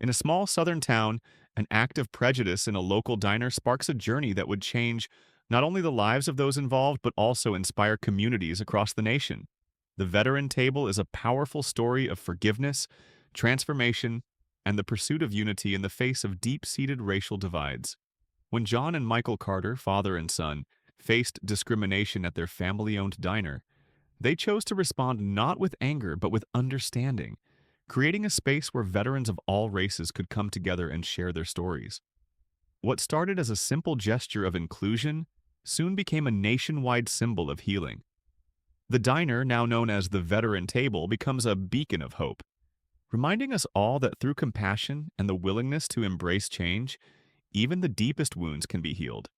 In a small southern town, an act of prejudice in a local diner sparks a journey that would change not only the lives of those involved, but also inspire communities across the nation. The Veteran Table is a powerful story of forgiveness, transformation, and the pursuit of unity in the face of deep-seated racial divides. When John and Michael Carter, father and son, faced discrimination at their family-owned diner, they chose to respond not with anger but with understanding, creating a space where veterans of all races could come together and share their stories. What started as a simple gesture of inclusion soon became a nationwide symbol of healing. The diner, now known as the Veteran Table, becomes a beacon of hope, reminding us all that through compassion and the willingness to embrace change, even the deepest wounds can be healed.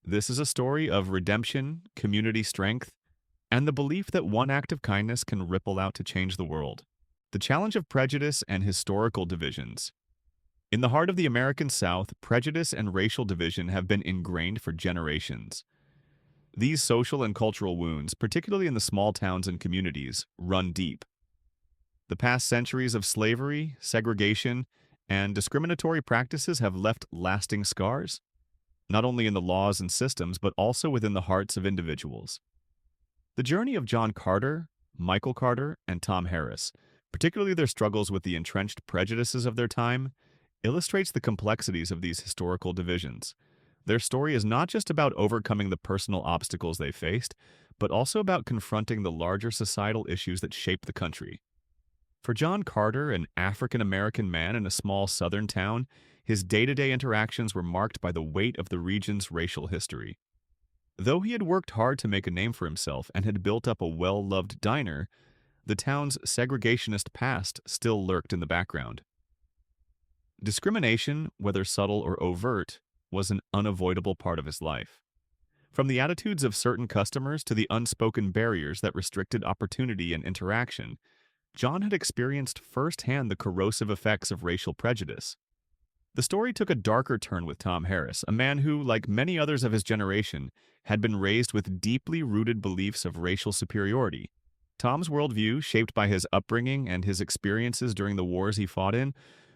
This is a story of redemption, community strength, and the belief that one act of kindness can ripple out to change the world. The challenge of prejudice and historical divisions. In the heart of the American South, prejudice and racial division have been ingrained for generations. These social and cultural wounds, particularly in the small towns and communities, run deep. The past centuries of slavery, segregation, and discriminatory practices have left lasting scars, not only in the laws and systems, but also within the hearts of individuals. The journey of John Carter, Michael Carter, and Tom Harris, particularly their struggles with the entrenched prejudices of their time, illustrates the complexities of these historical divisions. Their story is not just about overcoming the personal obstacles they faced, but also about confronting the larger societal issues that shape the country. For John Carter, an African-American man in a small southern town, his day-to-day interactions were marked by the weight of the region's racial history. Though he had worked hard to make a name for himself and had built up a well-loved diner, the town's segregationist past still lurked in the background. Discrimination, whether subtle or overt, was an unavoidable part of his life. From the attitudes of certain customers to the unspoken barriers that restricted opportunity and interaction, John had experienced firsthand the corrosive effects of racial prejudice. The story took a darker turn with Tom Harris, a man who, like many others of his generation, had been raised with deeply rooted beliefs of racial superiority. Tom's worldview, shaped by his upbringing and his experiences during the wars he fought in,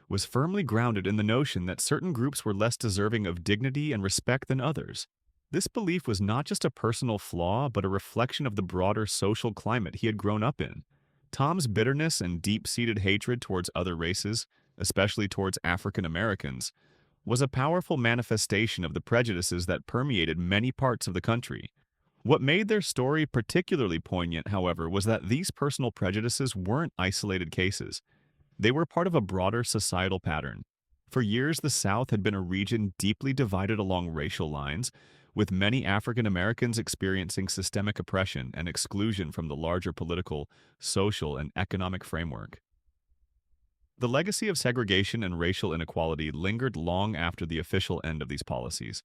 was firmly grounded in the notion that certain groups were less deserving of dignity and respect than others. This belief was not just a personal flaw, but a reflection of the broader social climate he had grown up in. Tom's bitterness and deep-seated hatred towards other races, especially towards African Americans, was a powerful manifestation of the prejudices that permeated many parts of the country. What made their story particularly poignant, however, was that these personal prejudices weren't isolated cases. They were part of a broader societal pattern. For years, the South had been a region deeply divided along racial lines, with many African Americans experiencing systemic oppression and exclusion from the larger political, social, and economic framework. The legacy of segregation and racial inequality lingered long after the official end of these policies.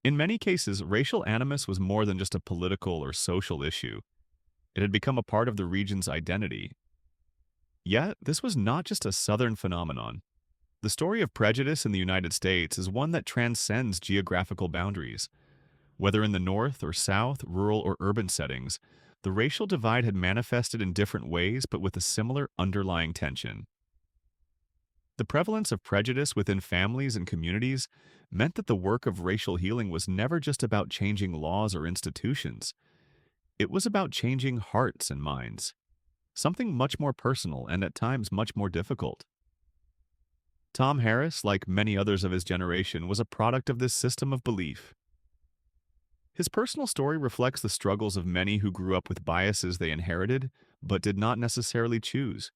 In many cases, racial animus was more than just a political or social issue. It had become a part of the region's identity. Yet, this was not just a Southern phenomenon. The story of prejudice in the United States is one that transcends geographical boundaries. Whether in the North or South, rural or urban settings, the racial divide had manifested in different ways but with a similar underlying tension. The prevalence of prejudice within families and communities meant that the work of racial healing was never just about changing laws or institutions. It was about changing hearts and minds, something much more personal and at times much more difficult. Tom Harris, like many others of his generation, was a product of this system of belief. His personal story reflects the struggles of many who grew up with biases they inherited but did not necessarily choose.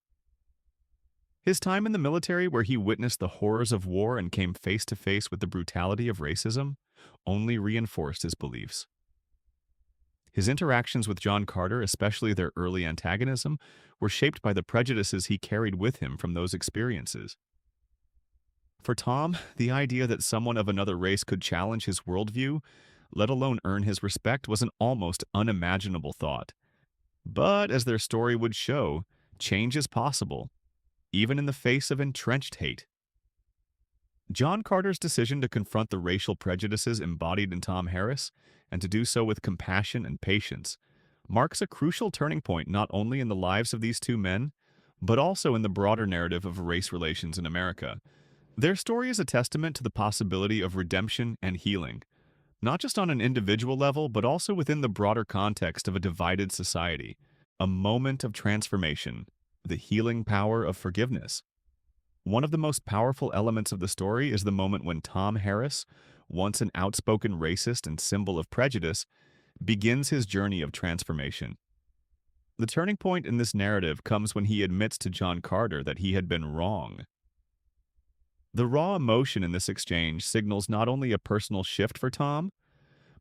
His time in the military, where he witnessed the horrors of war and came face to face with the brutality of racism, only reinforced his beliefs. His interactions with John Carter, especially their early antagonism, were shaped by the prejudices he carried with him from those experiences. For Tom, the idea that someone of another race could challenge his worldview, let alone earn his respect, was an almost unimaginable thought. But as their story would show, change is possible, even in the face of entrenched hate. John Carter's decision to confront the racial prejudices embodied in Tom Harris, and to do so with compassion and patience, marks a crucial turning point not only in the lives of these two men, but also in the broader narrative of race relations in America. Their story is a testament to the possibility of redemption and healing, not just on an individual level, but also within the broader context of a divided society. A moment of transformation, the healing power of forgiveness. One of the most powerful elements of the story is the moment when Tom Harris, once an outspoken racist and symbol of prejudice, begins his journey of transformation. The turning point in this narrative comes when he admits to John Carter that he had been wrong. The raw emotion in this exchange signals not only a personal shift for Tom,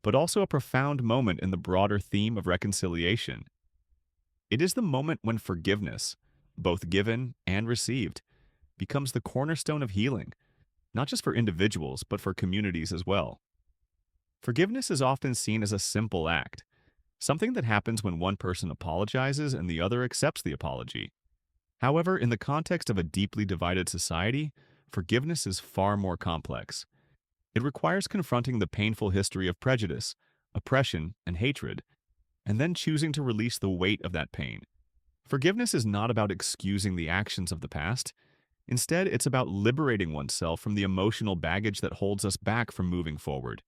but also a profound moment in the broader theme of reconciliation. It is the moment when forgiveness, both given and received, becomes the cornerstone of healing, not just for individuals, but for communities as well. Forgiveness is often seen as a simple act, something that happens when one person apologizes and the other accepts the apology. However, in the context of a deeply divided society, forgiveness is far more complex. It requires confronting the painful history of prejudice, oppression, and hatred, and then choosing to release the weight of that pain. Forgiveness is not about excusing the actions of the past. Instead, it's about liberating oneself from the emotional baggage that holds us back from moving forward.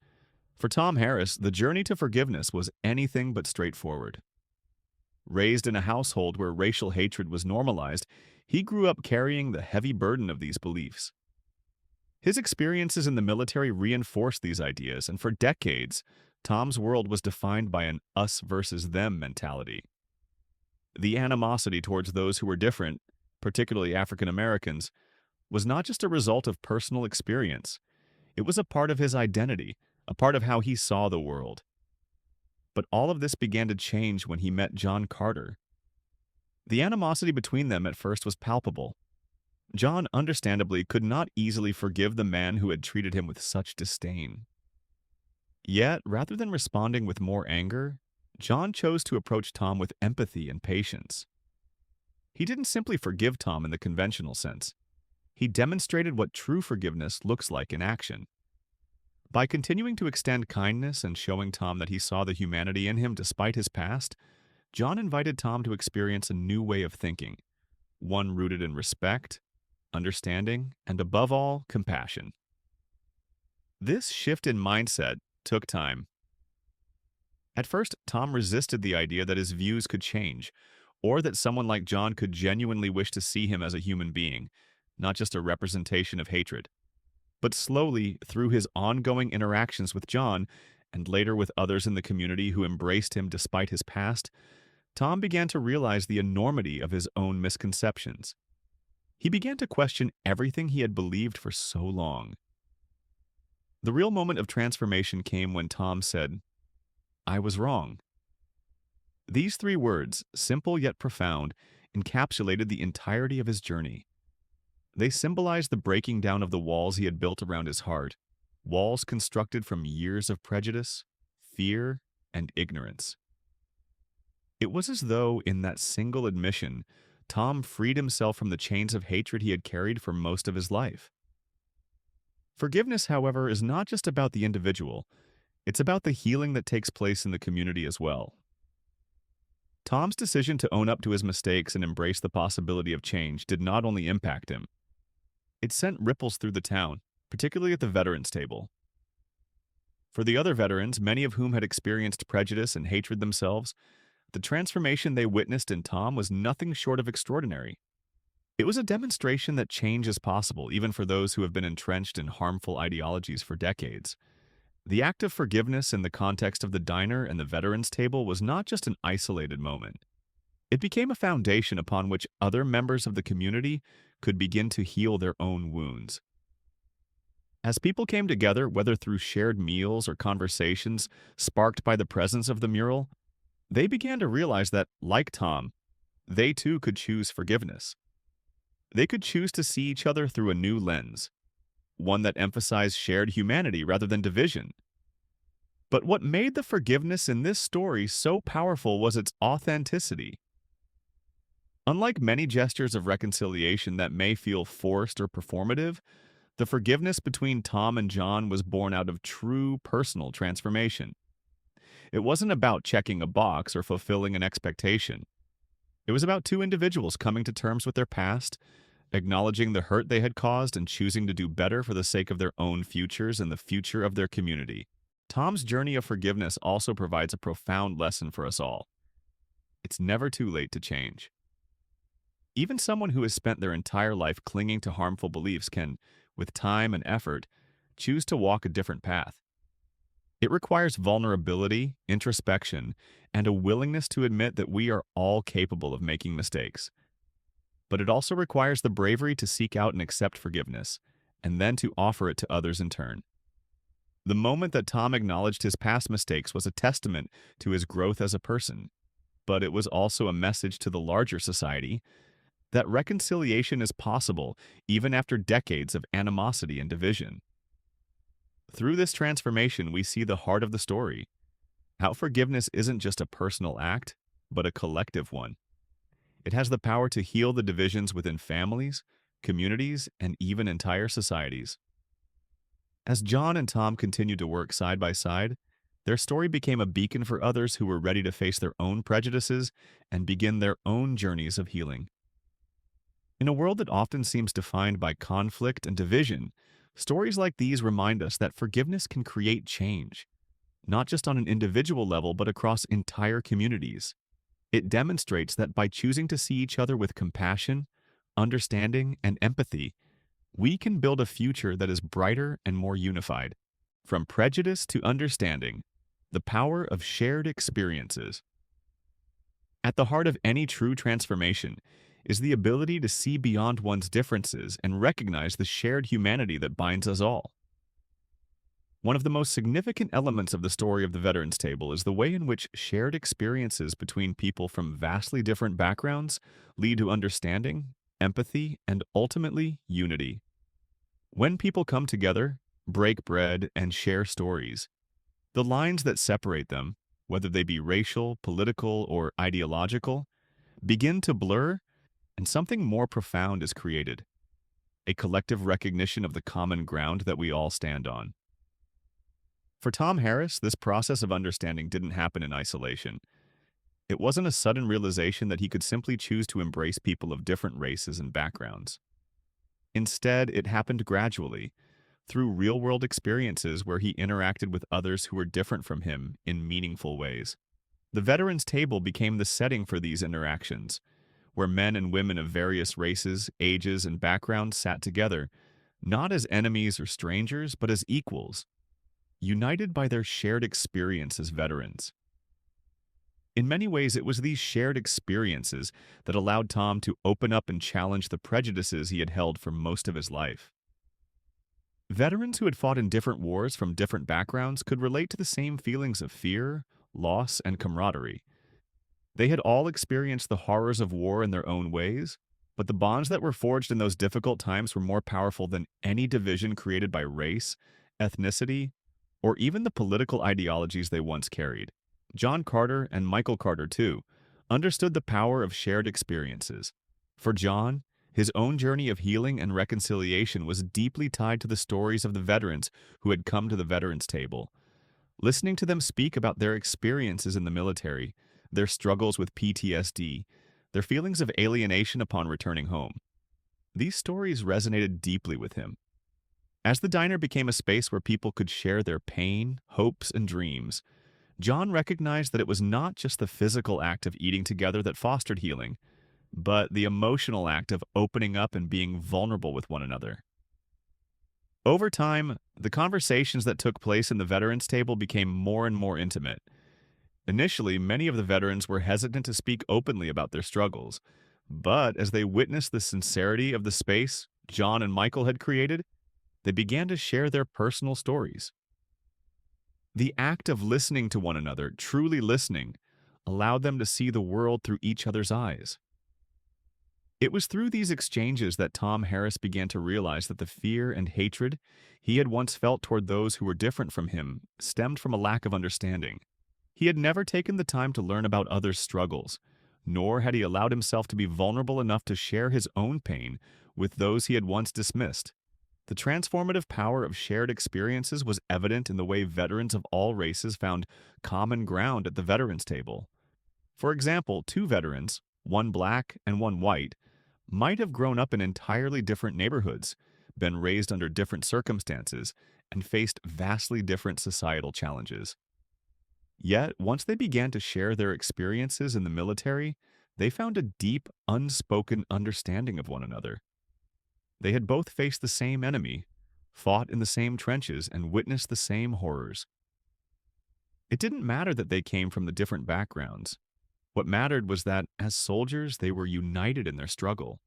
For Tom Harris, the journey to forgiveness was anything but straightforward. Raised in a household where racial hatred was normalized, he grew up carrying the heavy burden of these beliefs. His experiences in the military reinforced these ideas, and for decades, Tom's world was defined by an us versus them mentality. The animosity towards those who were different, particularly African Americans, was not just a result of personal experience. It was a part of his identity, a part of how he saw the world. But all of this began to change when he met John Carter. The animosity between them at first was palpable. John, understandably, could not easily forgive the man who had treated him with such disdain. Yet, rather than responding with more anger, John chose to approach Tom with empathy and patience. He didn't simply forgive Tom in the conventional sense. He demonstrated what true forgiveness looks like in action. By continuing to extend kindness and showing Tom that he saw the humanity in him despite his past, John invited Tom to experience a new way of thinking, one rooted in respect, understanding, and above all, compassion. This shift in mindset took time. At first, Tom resisted the idea that his views could change, or that someone like John could genuinely wish to see him as a human being, not just a representation of hatred. But slowly, through his ongoing interactions with John, and later with others in the community who embraced him despite his past, Tom began to realize the enormity of his own misconceptions. He began to question everything he had believed for so long. The real moment of transformation came when Tom said, "I was wrong." These three words, simple yet profound, encapsulated the entirety of his journey. They symbolized the breaking down of the walls he had built around his heart, walls constructed from years of prejudice, fear, and ignorance. It was as though, in that single admission, Tom freed himself from the chains of hatred he had carried for most of his life. Forgiveness, however, is not just about the individual. It's about the healing that takes place in the community as well. Tom's decision to own up to his mistakes and embrace the possibility of change did not only impact him. It sent ripples through the town, particularly at the veterans' table. For the other veterans, many of whom had experienced prejudice and hatred themselves, the transformation they witnessed in Tom was nothing short of extraordinary. It was a demonstration that change is possible, even for those who have been entrenched in harmful ideologies for decades. The act of forgiveness in the context of the diner and the veterans' table was not just an isolated moment. It became a foundation upon which other members of the community could begin to heal their own wounds. As people came together, whether through shared meals or conversations sparked by the presence of the mural, they began to realize that, like Tom, they too could choose forgiveness. They could choose to see each other through a new lens, one that emphasized shared humanity rather than division. But what made the forgiveness in this story so powerful was its authenticity. Unlike many gestures of reconciliation that may feel forced or performative, the forgiveness between Tom and John was born out of true personal transformation. It wasn't about checking a box or fulfilling an expectation. It was about two individuals coming to terms with their past, acknowledging the hurt they had caused, and choosing to do better for the sake of their own futures and the future of their community. Tom's journey of forgiveness also provides a profound lesson for us all. It's never too late to change. Even someone who has spent their entire life clinging to harmful beliefs can, with time and effort, choose to walk a different path. It requires vulnerability, introspection, and a willingness to admit that we are all capable of making mistakes. But it also requires the bravery to seek out and accept forgiveness, and then to offer it to others in turn. The moment that Tom acknowledged his past mistakes was a testament to his growth as a person, but it was also a message to the larger society that reconciliation is possible even after decades of animosity and division. Through this transformation, we see the heart of the story, how forgiveness isn't just a personal act, but a collective one. It has the power to heal the divisions within families, communities, and even entire societies. As John and Tom continued to work side by side, their story became a beacon for others who were ready to face their own prejudices and begin their own journeys of healing. In a world that often seems defined by conflict and division, stories like these remind us that forgiveness can create change, not just on an individual level, but across entire communities. It demonstrates that by choosing to see each other with compassion, understanding, and empathy, we can build a future that is brighter and more unified. From prejudice to understanding, the power of shared experiences. At the heart of any true transformation is the ability to see beyond one's differences and recognize the shared humanity that binds us all. One of the most significant elements of the story of the Veterans Table is the way in which shared experiences between people from vastly different backgrounds lead to understanding, empathy, and ultimately unity. When people come together, break bread, and share stories, the lines that separate them, whether they be racial, political, or ideological, begin to blur, and something more profound is created, a collective recognition of the common ground that we all stand on. For Tom Harris, this process of understanding didn't happen in isolation. It wasn't a sudden realization that he could simply choose to embrace people of different races and backgrounds. Instead, it happened gradually, through real-world experiences where he interacted with others who were different from him in meaningful ways. The Veterans Table became the setting for these interactions, where men and women of various races, ages, and backgrounds sat together, not as enemies or strangers, but as equals, united by their shared experience as veterans. In many ways, it was these shared experiences that allowed Tom to open up and challenge the prejudices he had held for most of his life. Veterans who had fought in different wars from different backgrounds could relate to the same feelings of fear, loss, and camaraderie. They had all experienced the horrors of war in their own ways, but the bonds that were forged in those difficult times were more powerful than any division created by race, ethnicity, or even the political ideologies they once carried. John Carter and Michael Carter, too, understood the power of shared experiences. For John, his own journey of healing and reconciliation was deeply tied to the stories of the veterans who had come to the Veterans Table. Listening to them speak about their experiences in the military, their struggles with PTSD, their feelings of alienation upon returning home, these stories resonated deeply with him. As the diner became a space where people could share their pain, hopes, and dreams, John recognized that it was not just the physical act of eating together that fostered healing, but the emotional act of opening up and being vulnerable with one another. Over time, the conversations that took place in the Veterans Table became more and more intimate. Initially, many of the veterans were hesitant to speak openly about their struggles, but as they witnessed the sincerity of the space John and Michael had created, they began to share their personal stories. The act of listening to one another, truly listening, allowed them to see the world through each other's eyes. It was through these exchanges that Tom Harris began to realize that the fear and hatred he had once felt toward those who were different from him stemmed from a lack of understanding. He had never taken the time to learn about others' struggles, nor had he allowed himself to be vulnerable enough to share his own pain with those he had once dismissed. The transformative power of shared experiences was evident in the way veterans of all races found common ground at the Veterans Table. For example, two veterans, one black and one white, might have grown up in entirely different neighborhoods, been raised under different circumstances, and faced vastly different societal challenges. Yet, once they began to share their experiences in the military, they found a deep, unspoken understanding of one another. They had both faced the same enemy, fought in the same trenches, and witnessed the same horrors. It didn't matter that they came from the different backgrounds. What mattered was that, as soldiers, they were united in their struggle.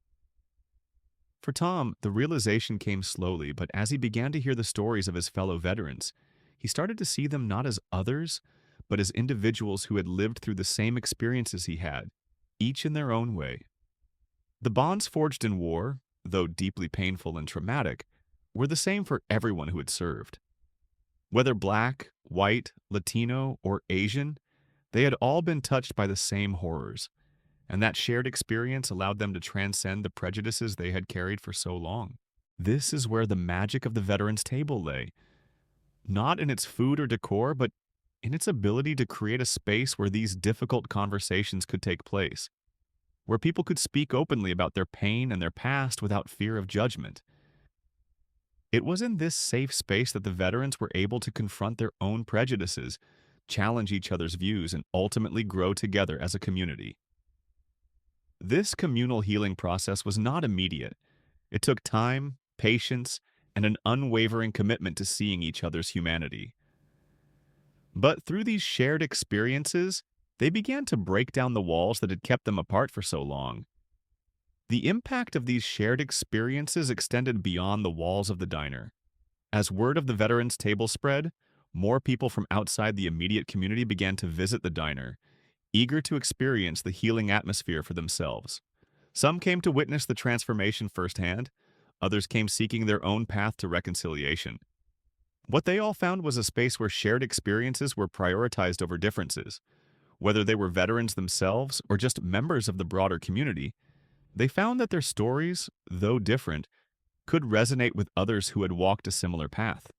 For Tom, the realization came slowly, but as he began to hear the stories of his fellow veterans, he started to see them not as others, but as individuals who had lived through the same experiences he had, each in their own way. The bonds forged in war, though deeply painful and traumatic, were the same for everyone who had served. Whether black, white, Latino, or Asian, they had all been touched by the same horrors, and that shared experience allowed them to transcend the prejudices they had carried for so long. This is where the magic of the veterans' table lay, not in its food or decor, but in its ability to create a space where these difficult conversations could take place, where people could speak openly about their pain and their past without fear of judgment. It was in this safe space that the veterans were able to confront their own prejudices, challenge each other's views, and ultimately grow together as a community. This communal healing process was not immediate. It took time, patience, and an unwavering commitment to seeing each other's humanity. But through these shared experiences, they began to break down the walls that had kept them apart for so long. The impact of these shared experiences extended beyond the walls of the diner. As word of the veterans' table spread, more people from outside the immediate community began to visit the diner, eager to experience the healing atmosphere for themselves. Some came to witness the transformation firsthand, others came seeking their own path to reconciliation. What they all found was a space where shared experiences were prioritized over differences. Whether they were veterans themselves or just members of the broader community, they found that their stories, though different, could resonate with others who had walked a similar path.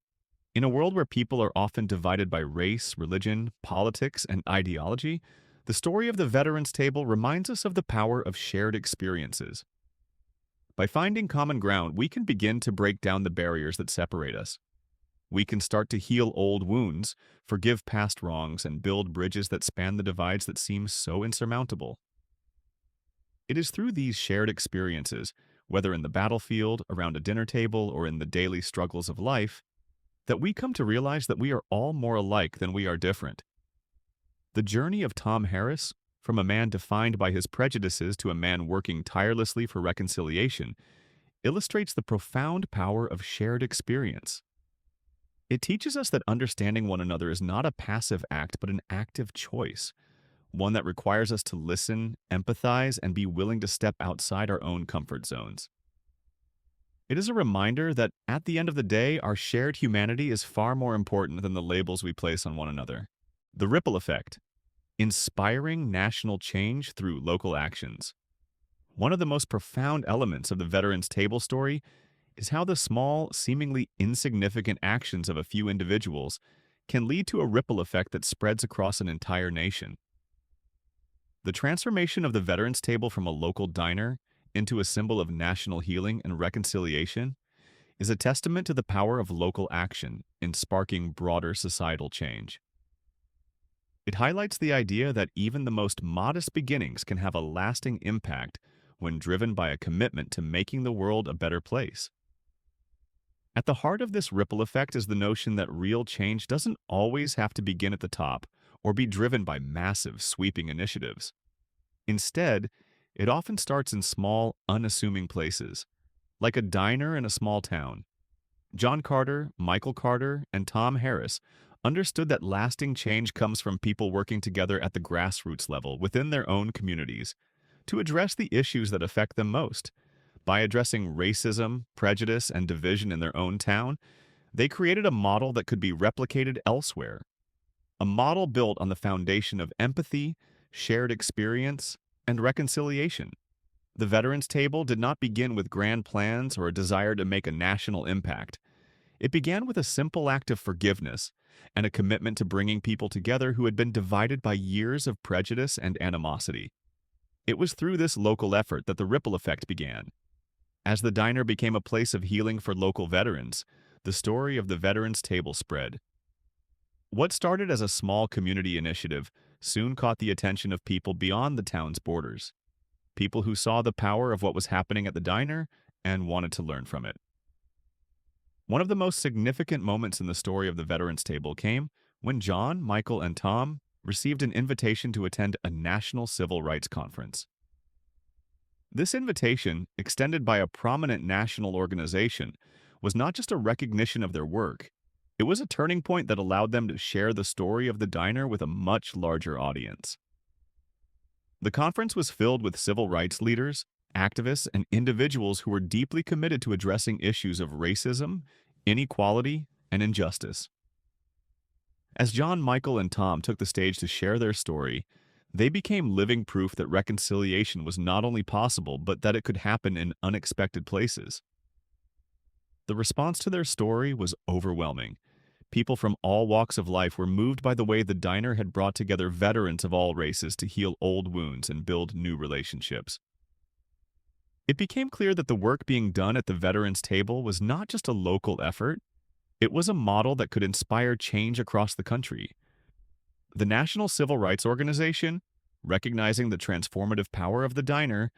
In a world where people are often divided by race, religion, politics, and ideology, the story of the veterans' table reminds us of the power of shared experiences. By finding common ground, we can begin to break down the barriers that separate us. We can start to heal old wounds, forgive past wrongs, and build bridges that span the divides that seem so insurmountable. It is through these shared experiences, whether in the battlefield, around a dinner table, or in the daily struggles of life, that we come to realize that we are all more alike than we are different. The journey of Tom Harris, from a man defined by his prejudices to a man working tirelessly for reconciliation, illustrates the profound power of shared experience. It teaches us that understanding one another is not a passive act, but an active choice, one that requires us to listen, empathize, and be willing to step outside our own comfort zones. It is a reminder that, at the end of the day, our shared humanity is far more important than the labels we place on one another. The ripple effect: inspiring national change through local actions. One of the most profound elements of the veterans' table story is how the small, seemingly insignificant actions of a few individuals can lead to a ripple effect that spreads across an entire nation. The transformation of the veterans' table from a local diner into a symbol of national healing and reconciliation is a testament to the power of local action in sparking broader societal change. It highlights the idea that even the most modest beginnings can have a lasting impact when driven by a commitment to making the world a better place. At the heart of this ripple effect is the notion that real change doesn't always have to begin at the top or be driven by massive, sweeping initiatives. Instead, it often starts in small, unassuming places, like a diner in a small town. John Carter, Michael Carter, and Tom Harris understood that lasting change comes from people working together at the grassroots level within their own communities to address the issues that affect them most. By addressing racism, prejudice, and division in their own town, they created a model that could be replicated elsewhere. A model built on the foundation of empathy, shared experience, and reconciliation. The veterans' table did not begin with grand plans or a desire to make a national impact. It began with a simple act of forgiveness and a commitment to bringing people together who had been divided by years of prejudice and animosity. It was through this local effort that the ripple effect began. As the diner became a place of healing for local veterans, the story of the Veterans Table spread. What started as a small community initiative soon caught the attention of people beyond the town's borders, people who saw the power of what was happening at the diner and wanted to learn from it. One of the most significant moments in the story of the Veterans Table came when John, Michael, and Tom received an invitation to attend a national civil rights conference. This invitation, extended by a prominent national organization, was not just a recognition of their work. It was a turning point that allowed them to share the story of the diner with a much larger audience. The conference was filled with civil rights leaders, activists, and individuals who were deeply committed to addressing issues of racism, inequality, and injustice. As John, Michael, and Tom took the stage to share their story, they became living proof that reconciliation was not only possible, but that it could happen in unexpected places. The response to their story was overwhelming. People from all walks of life were moved by the way the diner had brought together veterans of all races to heal old wounds and build new relationships. It became clear that the work being done at the Veterans Table was not just a local effort, it was a model that could inspire change across the country. The National Civil Rights Organization, recognizing the transformative power of the diner,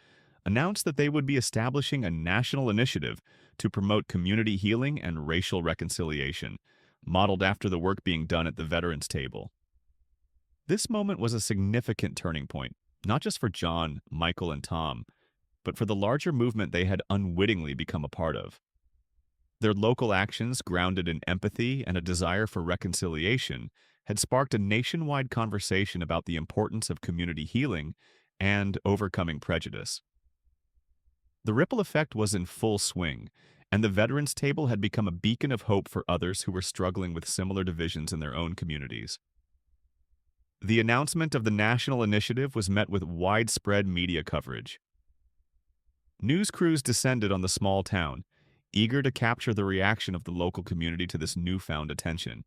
announced that they would be establishing a national initiative to promote community healing and racial reconciliation, modeled after the work being done at the Veterans Table. This moment was a significant turning point, not just for John, Michael, and Tom, but for the larger movement they had unwittingly become a part of. Their local actions, grounded in empathy and a desire for reconciliation, had sparked a nationwide conversation about the importance of community healing and overcoming prejudice. The ripple effect was in full swing, and the Veterans Table had become a beacon of hope for others who were struggling with similar divisions in their own communities. The announcement of the national initiative was met with widespread media coverage. News crews descended on the small town, eager to capture the reaction of the local community to this newfound attention.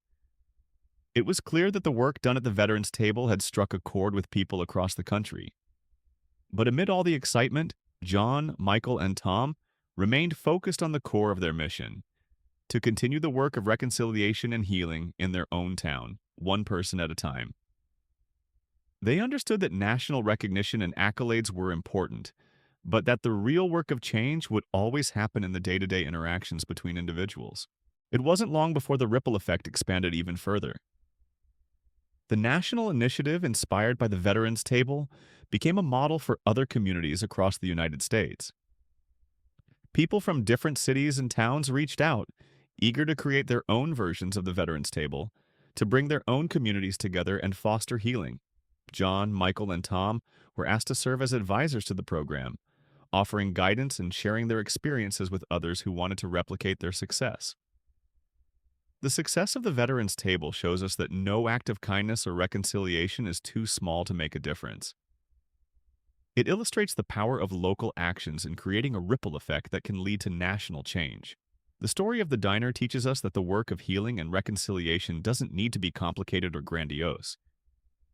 It was clear that the work done at the Veterans Table had struck a chord with people across the country. But amid all the excitement, John, Michael, and Tom remained focused on the core of their mission: to continue the work of reconciliation and healing in their own town, one person at a time. They understood that national recognition and accolades were important, but that the real work of change would always happen in the day-to-day interactions between individuals. It wasn't long before the ripple effect expanded even further. The national initiative inspired by the Veterans Table became a model for other communities across the United States. People from different cities and towns reached out, eager to create their own versions of the Veterans Table, to bring their own communities together and foster healing. John, Michael, and Tom were asked to serve as advisors to the program, offering guidance and sharing their experiences with others who wanted to replicate their success. The success of the Veterans Table shows us that no act of kindness or reconciliation is too small to make a difference. It illustrates the power of local actions in creating a ripple effect that can lead to national change. The story of the diner teaches us that the work of healing and reconciliation doesn't need to be complicated or grandiose.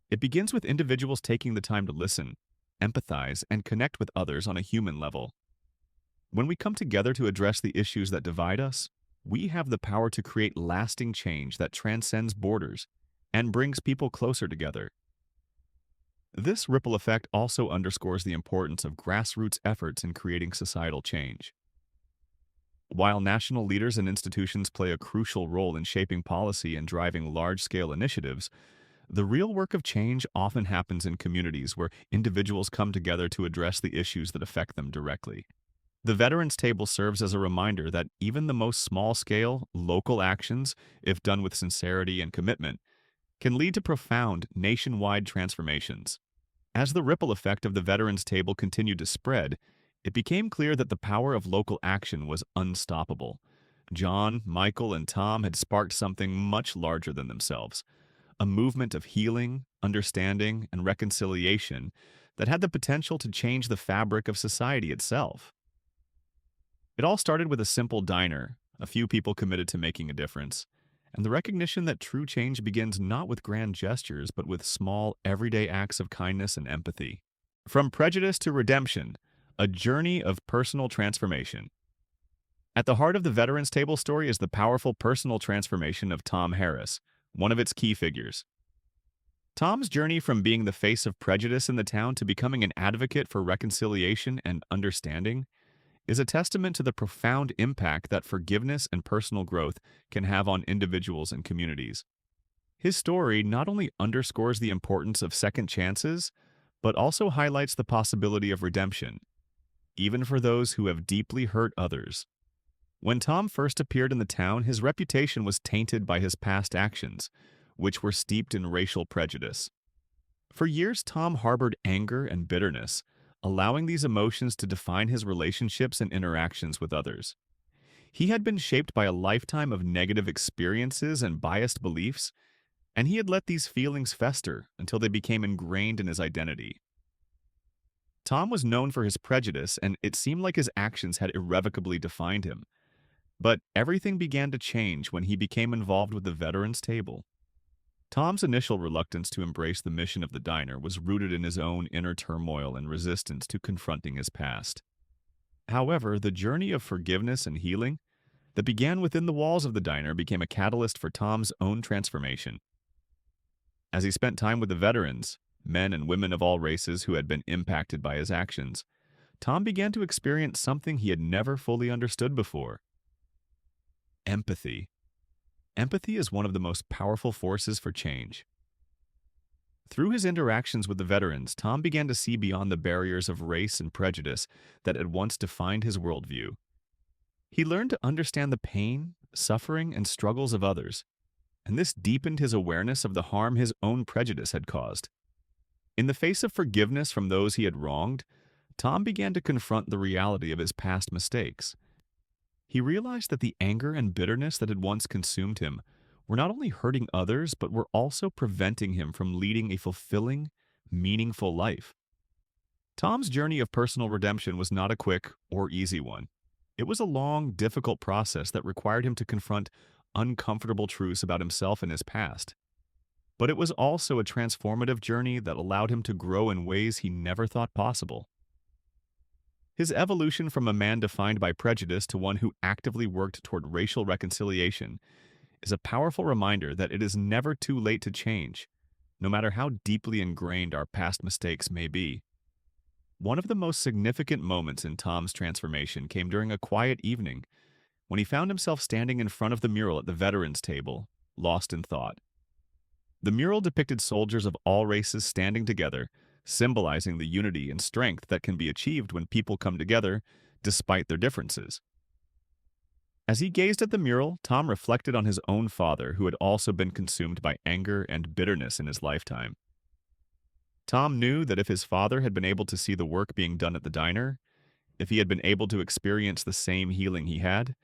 It begins with individuals taking the time to listen, empathize, and connect with others on a human level. When we come together to address the issues that divide us, we have the power to create lasting change that transcends borders and brings people closer together. This ripple effect also underscores the importance of grassroots efforts in creating societal change. While national leaders and institutions play a crucial role in shaping policy and driving large-scale initiatives, the real work of change often happens in communities where individuals come together to address the issues that affect them directly. The Veterans Table serves as a reminder that even the most small-scale, local actions, if done with sincerity and commitment, can lead to profound, nationwide transformations. As the ripple effect of the Veterans Table continued to spread, it became clear that the power of local action was unstoppable. John, Michael, and Tom had sparked something much larger than themselves, a movement of healing, understanding, and reconciliation that had the potential to change the fabric of society itself. It all started with a simple diner, a few people committed to making a difference, and the recognition that true change begins not with grand gestures, but with small, everyday acts of kindness and empathy. From Prejudice to Redemption, a journey of personal transformation. At the heart of the Veterans Table story is the powerful personal transformation of Tom Harris, one of its key figures. Tom's journey from being the face of prejudice in the town to becoming an advocate for reconciliation and understanding is a testament to the profound impact that forgiveness and personal growth can have on individuals and communities. His story not only underscores the importance of second chances, but also highlights the possibility of redemption, even for those who have deeply hurt others. When Tom first appeared in the town, his reputation was tainted by his past actions, which were steeped in racial prejudice. For years, Tom harbored anger and bitterness, allowing these emotions to define his relationships and interactions with others. He had been shaped by a lifetime of negative experiences and biased beliefs, and he had let these feelings fester until they became ingrained in his identity. Tom was known for his prejudice, and it seemed like his actions had irrevocably defined him. But everything began to change when he became involved with the Veterans Table. Tom's initial reluctance to embrace the mission of the diner was rooted in his own inner turmoil and resistance to confronting his past. However, the journey of forgiveness and healing that began within the walls of the diner became a catalyst for Tom's own transformation. As he spent time with the veterans, men and women of all races who had been impacted by his actions, Tom began to experience something he had never fully understood before: empathy. Empathy is one of the most powerful forces for change. Through his interactions with the veterans, Tom began to see beyond the barriers of race and prejudice that had once defined his worldview. He learned to understand the pain, suffering, and struggles of others, and this deepened his awareness of the harm his own prejudice had caused. In the face of forgiveness from those he had wronged, Tom began to confront the reality of his past mistakes. He realized that the anger and bitterness that had once consumed him were not only hurting others, but were also preventing him from leading a fulfilling, meaningful life. Tom's journey of personal redemption was not a quick or easy one. It was a long, difficult process that required him to confront uncomfortable truths about himself and his past. But it was also a transformative journey that allowed him to grow in ways he never thought possible. His evolution from a man defined by prejudice to one who actively worked toward racial reconciliation is a powerful reminder that it is never too late to change, no matter how deeply ingrained our past mistakes may be. One of the most significant moments in Tom's transformation came during a quiet evening when he found himself standing in front of the mural at the Veterans Table, lost in thought. The mural depicted soldiers of all races standing together, symbolizing the unity and strength that can be achieved when people come together despite their differences. As he gazed at the mural, Tom reflected on his own father, who had also been consumed by anger and bitterness in his lifetime. Tom knew that if his father had been able to see the work being done at the diner, if he had been able to experience the same healing he had,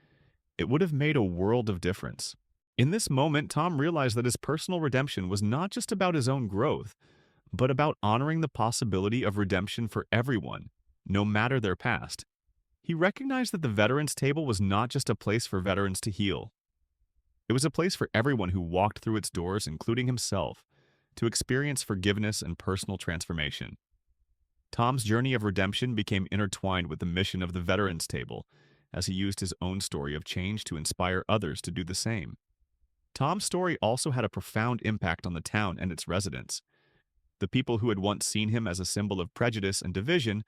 it would have made a world of difference. In this moment, Tom realized that his personal redemption was not just about his own growth, but about honoring the possibility of redemption for everyone, no matter their past. He recognized that the Veterans Table was not just a place for veterans to heal. It was a place for everyone who walked through its doors, including himself, to experience forgiveness and personal transformation. Tom's journey of redemption became intertwined with the mission of the Veterans Table, as he used his own story of change to inspire others to do the same. Tom's story also had a profound impact on the town and its residents. The people who had once seen him as a symbol of prejudice and division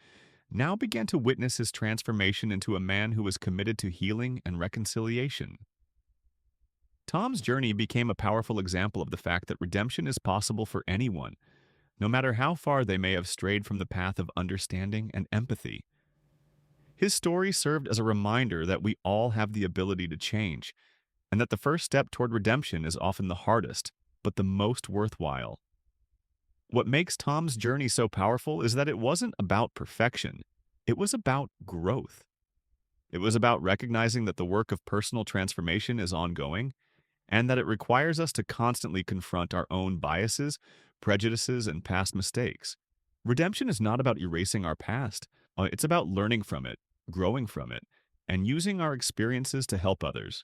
now began to witness his transformation into a man who was committed to healing and reconciliation. Tom's journey became a powerful example of the fact that redemption is possible for anyone, no matter how far they may have strayed from the path of understanding and empathy. His story served as a reminder that we all have the ability to change, and that the first step toward redemption is often the hardest, but the most worthwhile. What makes Tom's journey so powerful is that it wasn't about perfection. It was about growth. It was about recognizing that the work of personal transformation is ongoing, and that it requires us to constantly confront our own biases, prejudices, and past mistakes. Redemption is not about erasing our past. It's about learning from it, growing from it, and using our experiences to help others.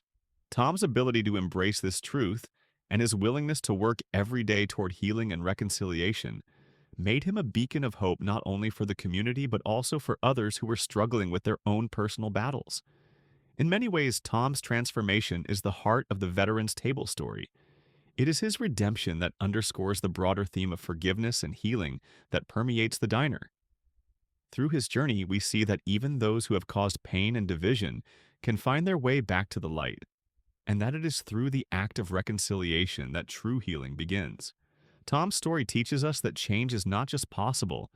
Tom's ability to embrace this truth and his willingness to work every day toward healing and reconciliation made him a beacon of hope not only for the community but also for others who were struggling with their own personal battles. In many ways, Tom's transformation is the heart of the veteran's table story. It is his redemption that underscores the broader theme of forgiveness and healing that permeates the diner. Through his journey, we see that even those who have caused pain and division can find their way back to the light, and that it is through the act of reconciliation that true healing begins. Tom's story teaches us that change is not just possible,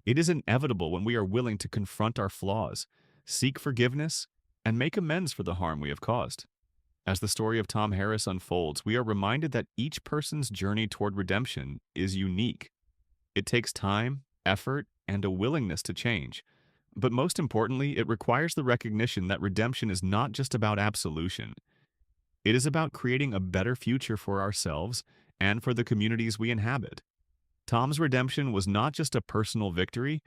it is inevitable when we are willing to confront our flaws, seek forgiveness, and make amends for the harm we have caused. As the story of Tom Harris unfolds, we are reminded that each person's journey toward redemption is unique. It takes time, effort, and a willingness to change. But most importantly, it requires the recognition that redemption is not just about absolution. It is about creating a better future for ourselves and for the communities we inhabit. Tom's redemption was not just a personal victory,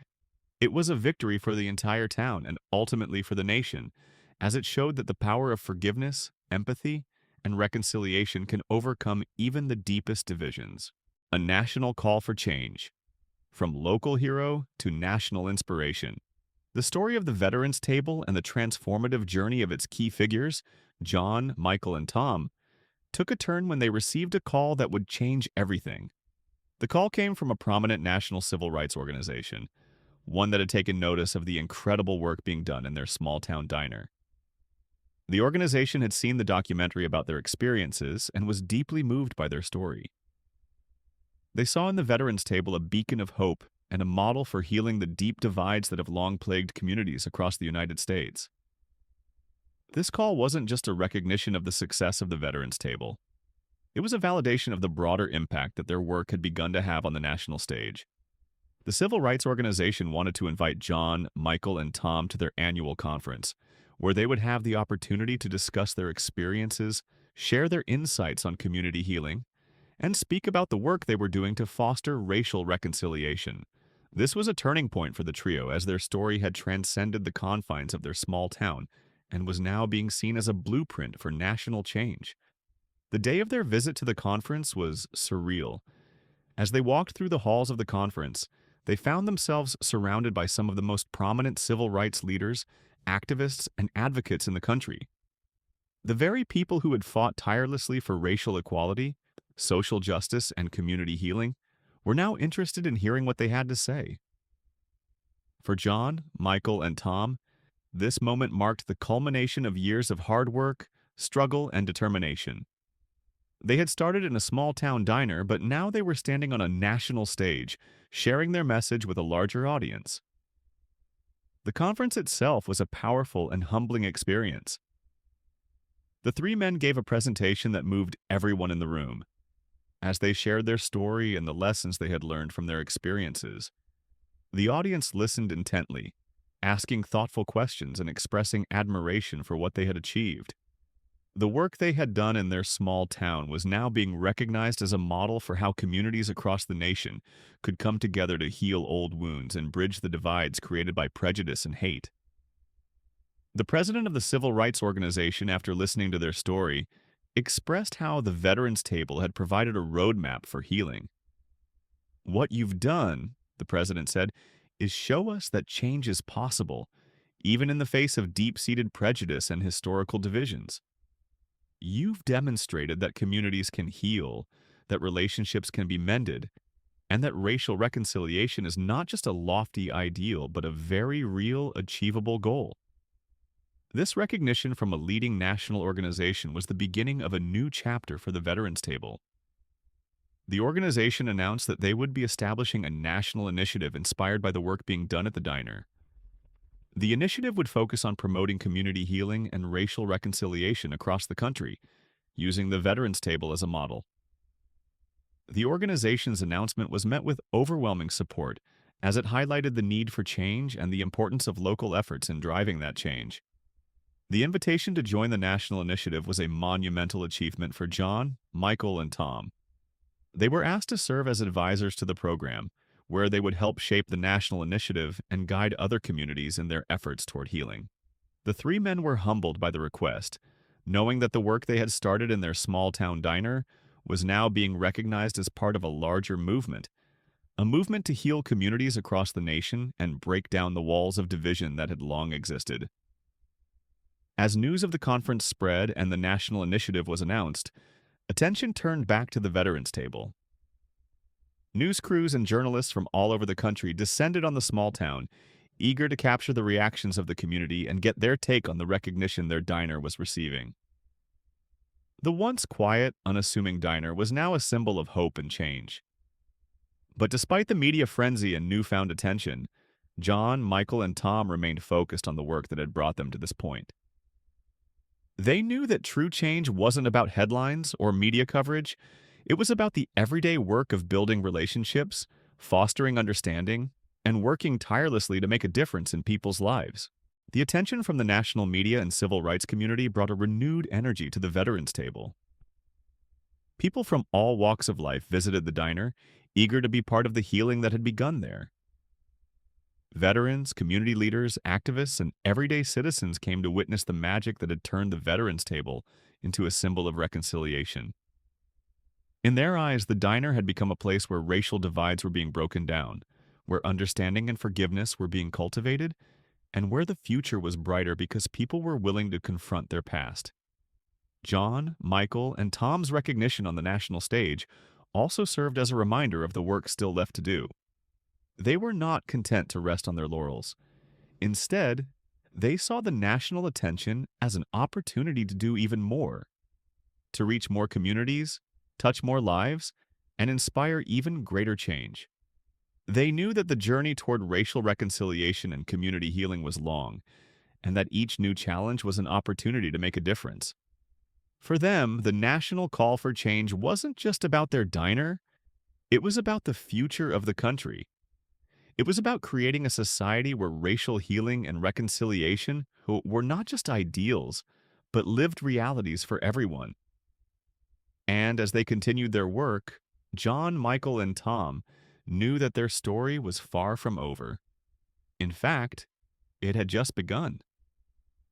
it was a victory for the entire town and ultimately for the nation, as it showed that the power of forgiveness, empathy, and reconciliation can overcome even the deepest divisions. A national call for change. From local hero to national inspiration. The story of the Veterans Table and the transformative journey of its key figures, John, Michael, and Tom, took a turn when they received a call that would change everything. The call came from a prominent national civil rights organization, one that had taken notice of the incredible work being done in their small-town diner. The organization had seen the documentary about their experiences and was deeply moved by their story. They saw in the Veterans Table a beacon of hope and a model for healing the deep divides that have long plagued communities across the United States. This call wasn't just a recognition of the success of the Veterans Table. It was a validation of the broader impact that their work had begun to have on the national stage. The civil rights organization wanted to invite John, Michael, and Tom to their annual conference, where they would have the opportunity to discuss their experiences, share their insights on community healing, and speak about the work they were doing to foster racial reconciliation. This was a turning point for the trio as their story had transcended the confines of their small town and was now being seen as a blueprint for national change. The day of their visit to the conference was surreal. As they walked through the halls of the conference, they found themselves surrounded by some of the most prominent civil rights leaders, activists, and advocates in the country. The very people who had fought tirelessly for racial equality, social justice, and community healing were now interested in hearing what they had to say. For John, Michael, and Tom, this moment marked the culmination of years of hard work, struggle, and determination. They had started in a small-town diner, but now they were standing on a national stage, sharing their message with a larger audience. The conference itself was a powerful and humbling experience. The three men gave a presentation that moved everyone in the room. As they shared their story and the lessons they had learned from their experiences, the audience listened intently, asking thoughtful questions and expressing admiration for what they had achieved. The work they had done in their small town was now being recognized as a model for how communities across the nation could come together to heal old wounds and bridge the divides created by prejudice and hate. The president of the civil rights organization, after listening to their story, expressed how the Veterans Table had provided a roadmap for healing. "What you've done," the president said, "is show us that change is possible, even in the face of deep-seated prejudice and historical divisions. You've demonstrated that communities can heal, that relationships can be mended, and that racial reconciliation is not just a lofty ideal, but a very real, achievable goal." This recognition from a leading national organization was the beginning of a new chapter for the Veterans Table. The organization announced that they would be establishing a national initiative inspired by the work being done at the diner. The initiative would focus on promoting community healing and racial reconciliation across the country, using the Veterans Table as a model. The organization's announcement was met with overwhelming support, as it highlighted the need for change and the importance of local efforts in driving that change. The invitation to join the national initiative was a monumental achievement for John, Michael, and Tom. They were asked to serve as advisors to the program, where they would help shape the national initiative and guide other communities in their efforts toward healing. The three men were humbled by the request, knowing that the work they had started in their small-town diner was now being recognized as part of a larger movement, a movement to heal communities across the nation and break down the walls of division that had long existed. As news of the conference spread and the national initiative was announced, attention turned back to the Veterans Table. News crews and journalists from all over the country descended on the small town, eager to capture the reactions of the community and get their take on the recognition their diner was receiving. The once quiet, unassuming diner was now a symbol of hope and change. But despite the media frenzy and newfound attention, John, Michael, and Tom remained focused on the work that had brought them to this point. They knew that true change wasn't about headlines or media coverage. It was about the everyday work of building relationships, fostering understanding, and working tirelessly to make a difference in people's lives. The attention from the national media and civil rights community brought a renewed energy to the Veterans Table. People from all walks of life visited the diner, eager to be part of the healing that had begun there. Veterans, community leaders, activists, and everyday citizens came to witness the magic that had turned the Veterans Table into a symbol of reconciliation. In their eyes, the diner had become a place where racial divides were being broken down, where understanding and forgiveness were being cultivated, and where the future was brighter because people were willing to confront their past. John, Michael, and Tom's recognition on the national stage also served as a reminder of the work still left to do. They were not content to rest on their laurels. Instead, they saw the national attention as an opportunity to do even more, to reach more communities, touch more lives, and inspire even greater change. They knew that the journey toward racial reconciliation and community healing was long, and that each new challenge was an opportunity to make a difference. For them, the national call for change wasn't just about their diner, it was about the future of the country. It was about creating a society where racial healing and reconciliation were not just ideals, but lived realities for everyone. And as they continued their work, John, Michael, and Tom knew that their story was far from over. In fact, it had just begun.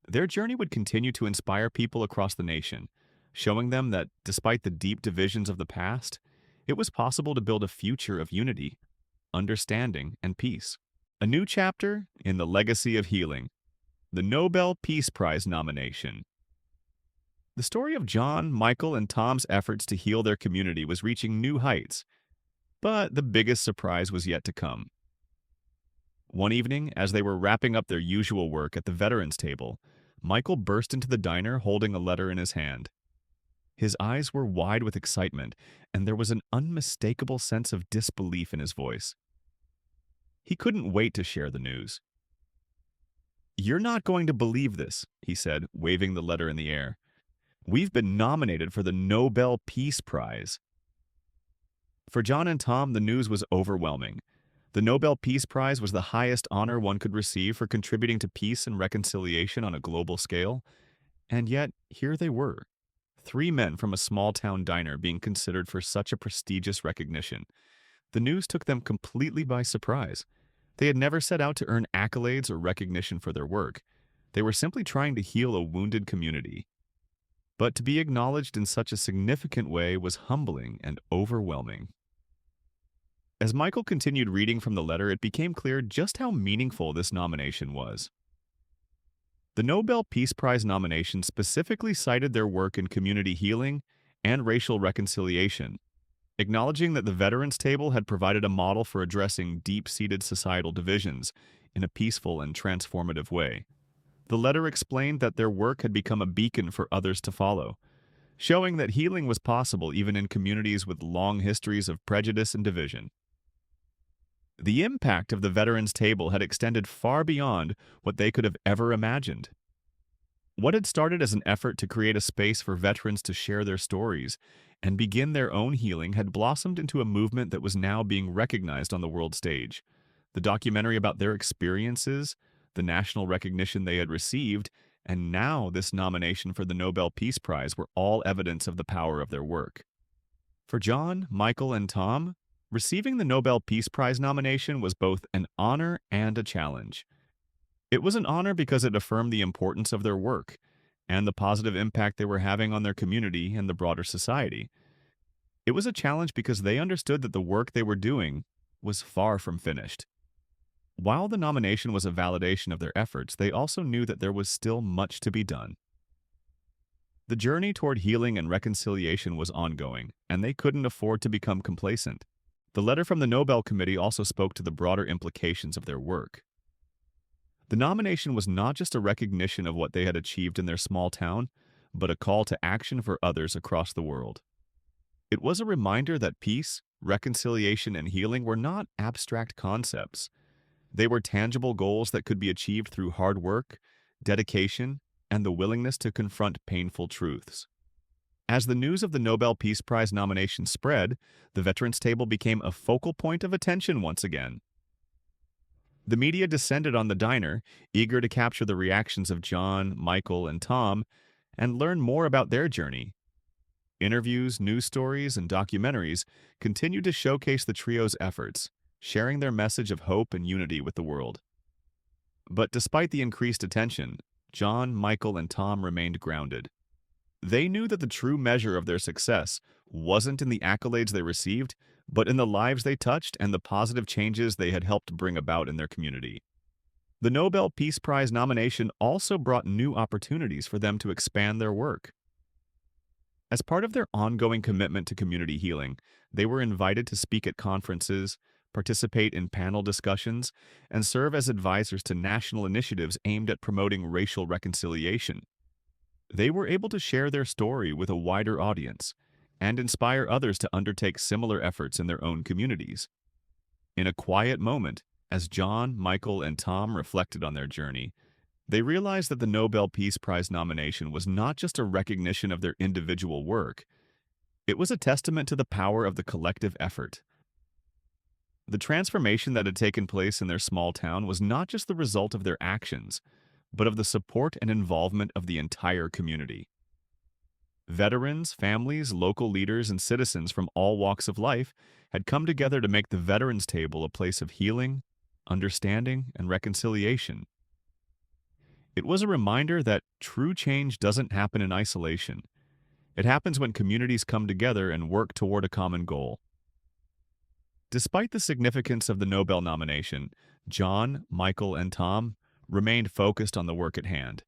Their journey would continue to inspire people across the nation, showing them that despite the deep divisions of the past, it was possible to build a future of unity, understanding, and peace. A new chapter in the legacy of healing, the Nobel Peace Prize nomination. The story of John, Michael, and Tom's efforts to heal their community was reaching new heights, but the biggest surprise was yet to come. One evening, as they were wrapping up their usual work at the Veterans Table, Michael burst into the diner holding a letter in his hand. His eyes were wide with excitement, and there was an unmistakable sense of disbelief in his voice. He couldn't wait to share the news. "You're not going to believe this," he said, waving the letter in the air. "We've been nominated for the Nobel Peace Prize." For John and Tom, the news was overwhelming. The Nobel Peace Prize was the highest honor one could receive for contributing to peace and reconciliation on a global scale. And yet, here they were, three men from a small-town diner being considered for such a prestigious recognition. The news took them completely by surprise. They had never set out to earn accolades or recognition for their work. They were simply trying to heal a wounded community. But to be acknowledged in such a significant way was humbling and overwhelming. As Michael continued reading from the letter, it became clear just how meaningful this nomination was. The Nobel Peace Prize nomination specifically cited their work in community healing and racial reconciliation, acknowledging that the Veterans Table had provided a model for addressing deep-seated societal divisions in a peaceful and transformative way. The letter explained that their work had become a beacon for others to follow, showing that healing was possible even in communities with long histories of prejudice and division. The impact of the Veterans Table had extended far beyond what they could have ever imagined. What had started as an effort to create a space for veterans to share their stories and begin their own healing had blossomed into a movement that was now being recognized on the world stage. The documentary about their experiences, the national recognition they had received, and now this nomination for the Nobel Peace Prize were all evidence of the power of their work. For John, Michael, and Tom, receiving the Nobel Peace Prize nomination was both an honor and a challenge. It was an honor because it affirmed the importance of their work and the positive impact they were having on their community and the broader society. It was a challenge because they understood that the work they were doing was far from finished. While the nomination was a validation of their efforts, they also knew that there was still much to be done. The journey toward healing and reconciliation was ongoing, and they couldn't afford to become complacent. The letter from the Nobel Committee also spoke to the broader implications of their work. The nomination was not just a recognition of what they had achieved in their small town, but a call to action for others across the world. It was a reminder that peace, reconciliation, and healing were not abstract concepts. They were tangible goals that could be achieved through hard work, dedication, and the willingness to confront painful truths. As the news of the Nobel Peace Prize nomination spread, the Veterans Table became a focal point of attention once again. The media descended on the diner, eager to capture the reactions of John, Michael, and Tom, and learn more about their journey. Interviews, news stories, and documentaries continued to showcase the trio's efforts, sharing their message of hope and unity with the world. But despite the increased attention, John, Michael, and Tom remained grounded. They knew that the true measure of their success wasn't in the accolades they received, but in the lives they touched and the positive changes they had helped bring about in their community. The Nobel Peace Prize nomination also brought new opportunities for them to expand their work. As part of their ongoing commitment to community healing, they were invited to speak at conferences, participate in panel discussions, and serve as advisors to national initiatives aimed at promoting racial reconciliation. They were able to share their story with a wider audience and inspire others to undertake similar efforts in their own communities. In a quiet moment, as John, Michael, and Tom reflected on their journey, they realized that the Nobel Peace Prize nomination was not just a recognition of their individual work. It was a testament to the power of the collective effort. The transformation that had taken place in their small town was not just the result of their actions, but of the support and involvement of the entire community. Veterans, families, local leaders, and citizens from all walks of life had come together to make the Veterans Table a place of healing, understanding, and reconciliation. It was a reminder that true change doesn't happen in isolation. It happens when communities come together and work toward a common goal. Despite the significance of the Nobel nomination, John, Michael, and Tom remained focused on the work at hand.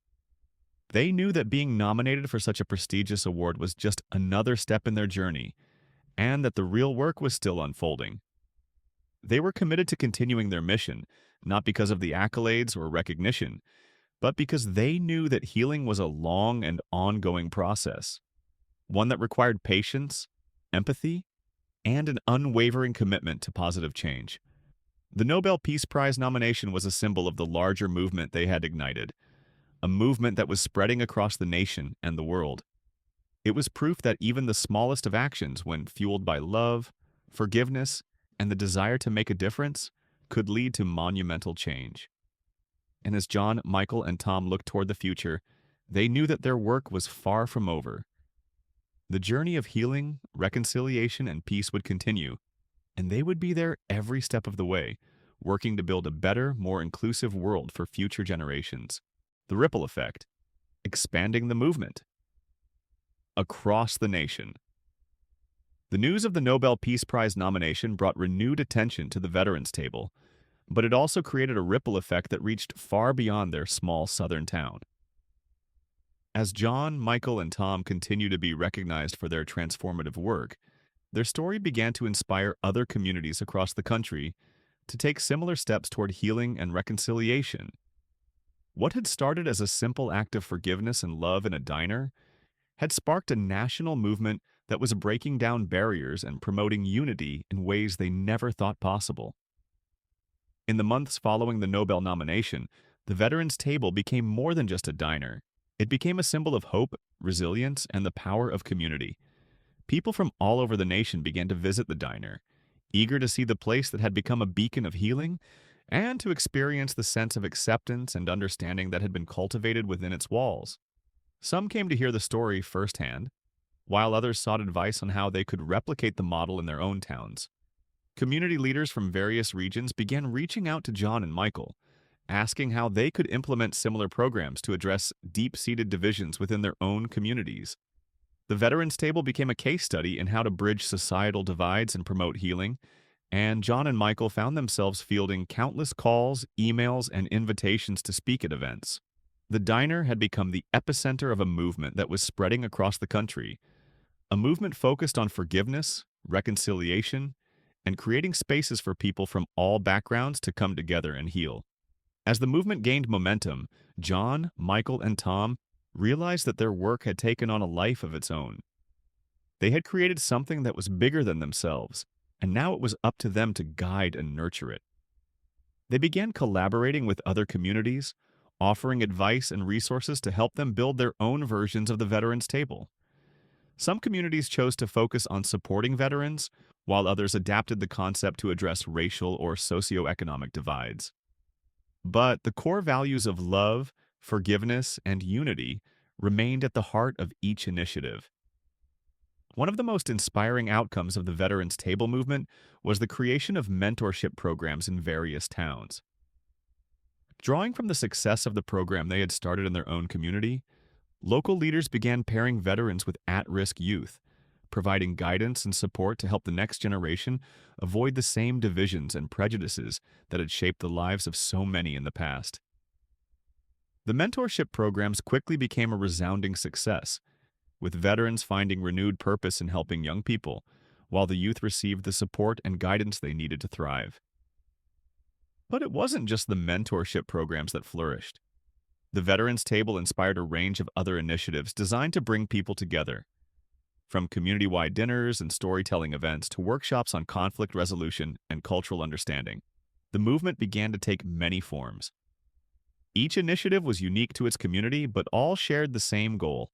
They knew that being nominated for such a prestigious award was just another step in their journey, and that the real work was still unfolding. They were committed to continuing their mission, not because of the accolades or recognition, but because they knew that healing was a long and ongoing process, one that required patience, empathy, and an unwavering commitment to positive change. The Nobel Peace Prize nomination was a symbol of the larger movement they had ignited, a movement that was spreading across the nation and the world. It was proof that even the smallest of actions, when fueled by love, forgiveness, and the desire to make a difference, could lead to monumental change. And as John, Michael, and Tom looked toward the future, they knew that their work was far from over. The journey of healing, reconciliation, and peace would continue, and they would be there every step of the way, working to build a better, more inclusive world for future generations. The ripple effect, expanding the movement. Across the nation. The news of the Nobel Peace Prize nomination brought renewed attention to the Veterans Table, but it also created a ripple effect that reached far beyond their small southern town. As John, Michael, and Tom continue to be recognized for their transformative work, their story began to inspire other communities across the country to take similar steps toward healing and reconciliation. What had started as a simple act of forgiveness and love in a diner had sparked a national movement that was breaking down barriers and promoting unity in ways they never thought possible. In the months following the Nobel nomination, the Veterans Table became more than just a diner. It became a symbol of hope, resilience, and the power of community. People from all over the nation began to visit the diner, eager to see the place that had become a beacon of healing and to experience the sense of acceptance and understanding that had been cultivated within its walls. Some came to hear the story firsthand, while others sought advice on how they could replicate the model in their own towns. Community leaders from various regions began reaching out to John and Michael, asking how they could implement similar programs to address deep-seated divisions within their own communities. The Veterans Table became a case study in how to bridge societal divides and promote healing, and John and Michael found themselves fielding countless calls, emails, and invitations to speak at events. The diner had become the epicenter of a movement that was spreading across the country, a movement focused on forgiveness, reconciliation, and creating spaces for people from all backgrounds to come together and heal. As the movement gained momentum, John, Michael, and Tom realized that their work had taken on a life of its own. They had created something that was bigger than themselves, and now it was up to them to guide and nurture it. They began collaborating with other communities, offering advice and resources to help them build their own versions of the Veterans Table. Some communities chose to focus on supporting veterans, while others adapted the concept to address racial or socioeconomic divides. But the core values of love, forgiveness, and unity remained at the heart of each initiative. One of the most inspiring outcomes of the Veterans Table movement was the creation of mentorship programs in various towns. Drawing from the success of the program they had started in their own community, local leaders began pairing veterans with at-risk youth, providing guidance and support to help the next generation avoid the same divisions and prejudices that had shaped the lives of so many in the past. The mentorship programs quickly became a resounding success, with veterans finding renewed purpose in helping young people, while the youth received the support and guidance they needed to thrive. But it wasn't just the mentorship programs that flourished. The Veterans Table inspired a range of other initiatives designed to bring people together, from community-wide dinners and storytelling events to workshops on conflict resolution and cultural understanding. The movement began to take many forms. Each initiative was unique to its community, but all shared the same goal: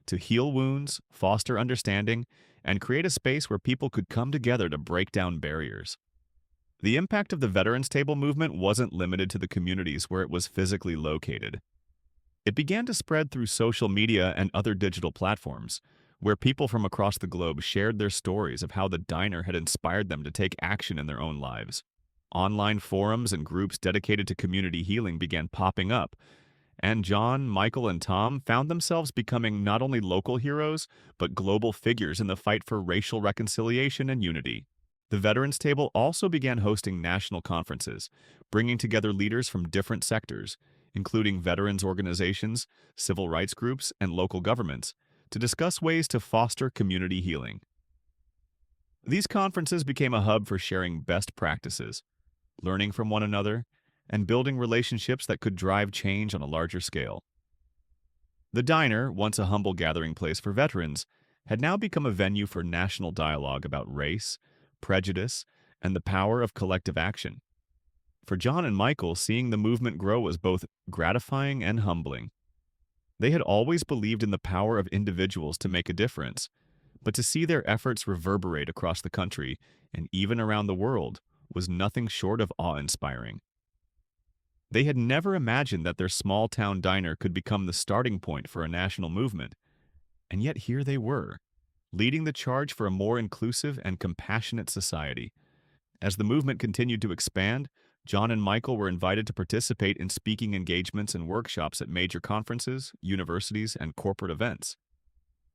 to heal wounds, foster understanding, and create a space where people could come together to break down barriers. The impact of the Veterans Table movement wasn't limited to the communities where it was physically located. It began to spread through social media and other digital platforms, where people from across the globe shared their stories of how the diner had inspired them to take action in their own lives. Online forums and groups dedicated to community healing began popping up, and John, Michael, and Tom found themselves becoming not only local heroes, but global figures in the fight for racial reconciliation and unity. The Veterans Table also began hosting national conferences, bringing together leaders from different sectors, including veterans organizations, civil rights groups, and local governments, to discuss ways to foster community healing. These conferences became a hub for sharing best practices, learning from one another, and building relationships that could drive change on a larger scale. The diner, once a humble gathering place for veterans, had now become a venue for national dialogue about race, prejudice, and the power of collective action. For John and Michael, seeing the movement grow was both gratifying and humbling. They had always believed in the power of individuals to make a difference, but to see their efforts reverberate across the country and even around the world was nothing short of awe-inspiring. They had never imagined that their small-town diner could become the starting point for a national movement, and yet here they were, leading the charge for a more inclusive and compassionate society. As the movement continued to expand, John and Michael were invited to participate in speaking engagements and workshops at major conferences, universities, and corporate events.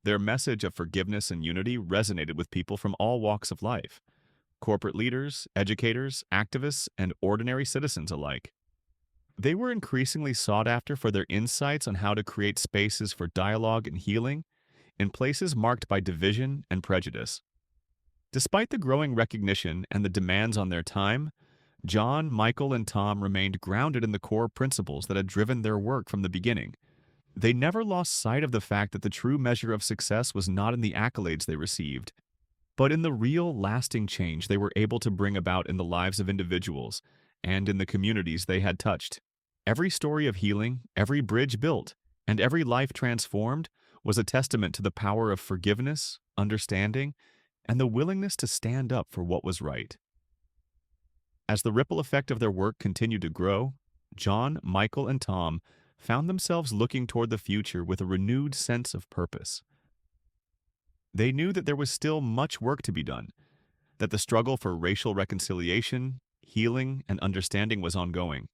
Their message of forgiveness and unity resonated with people from all walks of life: corporate leaders, educators, activists, and ordinary citizens alike. They were increasingly sought after for their insights on how to create spaces for dialogue and healing in places marked by division and prejudice. Despite the growing recognition and the demands on their time, John, Michael, and Tom remained grounded in the core principles that had driven their work from the beginning. They never lost sight of the fact that the true measure of success was not in the accolades they received, but in the real, lasting change they were able to bring about in the lives of individuals and in the communities they had touched. Every story of healing, every bridge built, and every life transformed was a testament to the power of forgiveness, understanding, and the willingness to stand up for what was right. As the ripple effect of their work continued to grow, John, Michael, and Tom found themselves looking toward the future with a renewed sense of purpose. They knew that there was still much work to be done, that the struggle for racial reconciliation, healing, and understanding was ongoing.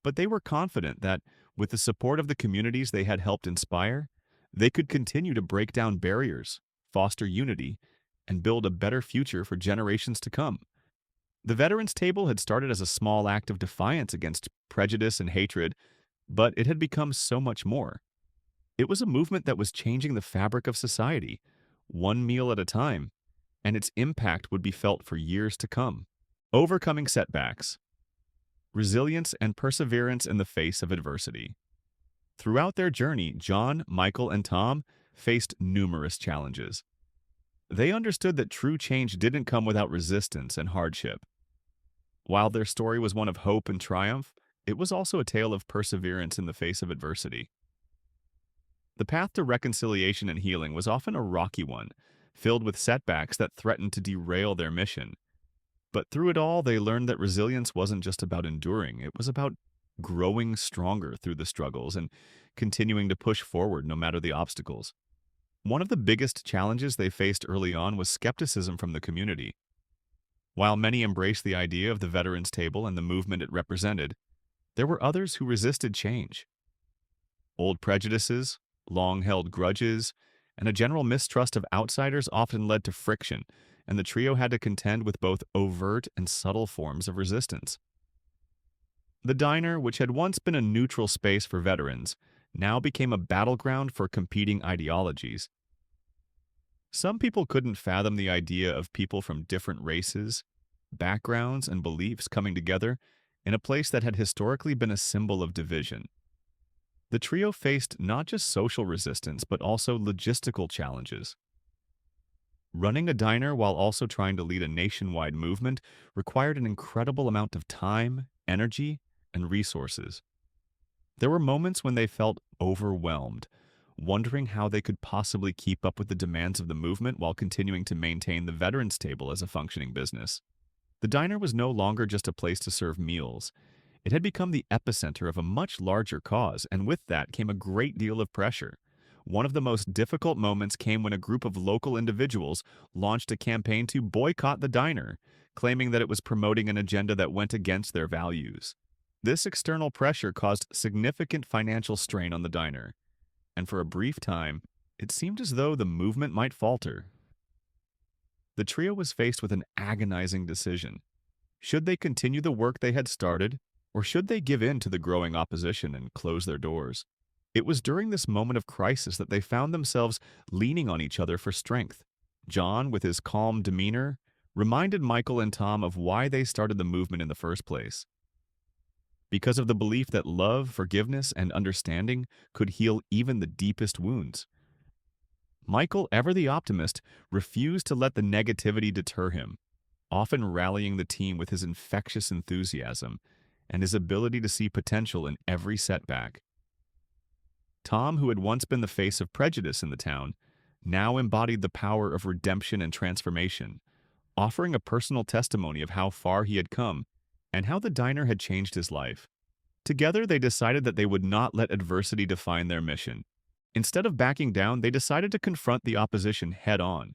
But they were confident that, with the support of the communities they had helped inspire, they could continue to break down barriers, foster unity, and build a better future for generations to come. The Veterans Table had started as a small act of defiance against prejudice and hatred, but it had become so much more. It was a movement that was changing the fabric of society, one meal at a time, and its impact would be felt for years to come. Overcoming setbacks, resilience, and perseverance in the face of adversity. Throughout their journey, John, Michael, and Tom faced numerous challenges. They understood that true change didn't come without resistance and hardship. While their story was one of hope and triumph, it was also a tale of perseverance in the face of adversity. The path to reconciliation and healing was often a rocky one, filled with setbacks that threatened to derail their mission. But through it all, they learned that resilience wasn't just about enduring, it was about growing stronger through the struggles and continuing to push forward no matter the obstacles. One of the biggest challenges they faced early on was skepticism from the community. While many embraced the idea of the Veterans Table and the movement it represented, there were others who resisted change. Old prejudices, long-held grudges, and a general mistrust of outsiders often led to friction, and the trio had to contend with both overt and subtle forms of resistance. The diner, which had once been a neutral space for veterans, now became a battleground for competing ideologies. Some people couldn't fathom the idea of people from different races, backgrounds, and beliefs coming together in a place that had historically been a symbol of division. The trio faced not just social resistance, but also logistical challenges. Running a diner while also trying to lead a nationwide movement required an incredible amount of time, energy, and resources. There were moments when they felt overwhelmed, wondering how they could possibly keep up with the demands of the movement while continuing to maintain the Veterans Table as a functioning business. The diner was no longer just a place to serve meals. It had become the epicenter of a much larger cause, and with that came a great deal of pressure. One of the most difficult moments came when a group of local individuals launched a campaign to boycott the diner, claiming that it was promoting an agenda that went against their values. This external pressure caused significant financial strain on the diner, and for a brief time, it seemed as though the movement might falter. The trio was faced with an agonizing decision. Should they continue the work they had started, or should they give in to the growing opposition and close their doors? It was during this moment of crisis that they found themselves leaning on each other for strength. John, with his calm demeanor, reminded Michael and Tom of why they started the movement in the first place. Because of the belief that love, forgiveness, and understanding could heal even the deepest wounds. Michael, ever the optimist, refused to let the negativity deter him, often rallying the team with his infectious enthusiasm and his ability to see potential in every setback. Tom, who had once been the face of prejudice in the town, now embodied the power of redemption and transformation, offering a personal testimony of how far he had come and how the diner had changed his life. Together, they decided that they would not let adversity define their mission. Instead of backing down, they decided to confront the opposition head-on.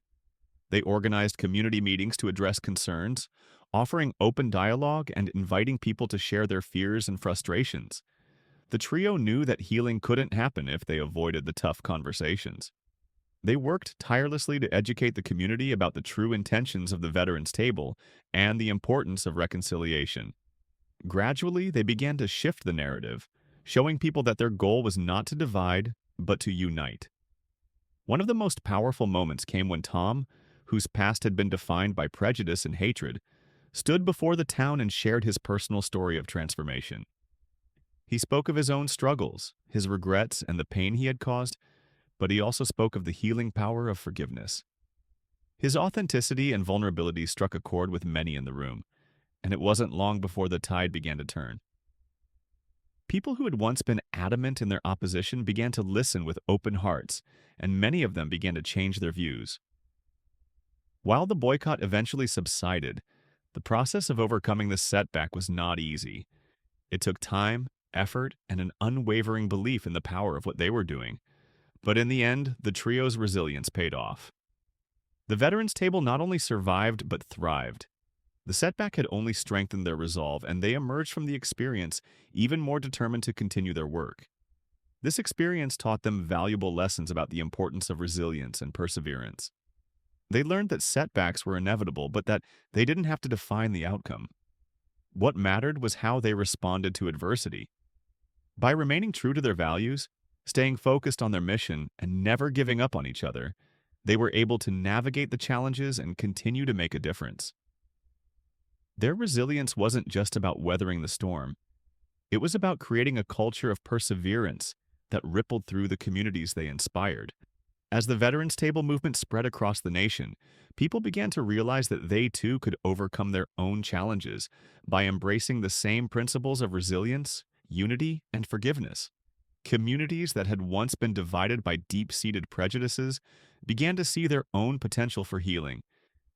They organized community meetings to address concerns, offering open dialogue and inviting people to share their fears and frustrations. The trio knew that healing couldn't happen if they avoided the tough conversations. They worked tirelessly to educate the community about the true intentions of the Veterans Table and the importance of reconciliation. Gradually, they began to shift the narrative, showing people that their goal was not to divide, but to unite. One of the most powerful moments came when Tom, whose past had been defined by prejudice and hatred, stood before the town and shared his personal story of transformation. He spoke of his own struggles, his regrets, and the pain he had caused, but he also spoke of the healing power of forgiveness. His authenticity and vulnerability struck a chord with many in the room, and it wasn't long before the tide began to turn. People who had once been adamant in their opposition began to listen with open hearts, and many of them began to change their views. While the boycott eventually subsided, the process of overcoming this setback was not easy. It took time, effort, and an unwavering belief in the power of what they were doing. But in the end, the trio's resilience paid off. The Veterans Table not only survived, but thrived. The setback had only strengthened their resolve, and they emerged from the experience even more determined to continue their work. This experience taught them valuable lessons about the importance of resilience and perseverance. They learned that setbacks were inevitable, but that they didn't have to define the outcome. What mattered was how they responded to adversity. By remaining true to their values, staying focused on their mission, and never giving up on each other, they were able to navigate the challenges and continue to make a difference. Their resilience wasn't just about weathering the storm. It was about creating a culture of perseverance that rippled through the communities they inspired. As the Veterans Table movement spread across the nation, people began to realize that they too could overcome their own challenges by embracing the same principles of resilience, unity, and forgiveness. Communities that had once been divided by deep-seated prejudices began to see their own potential for healing,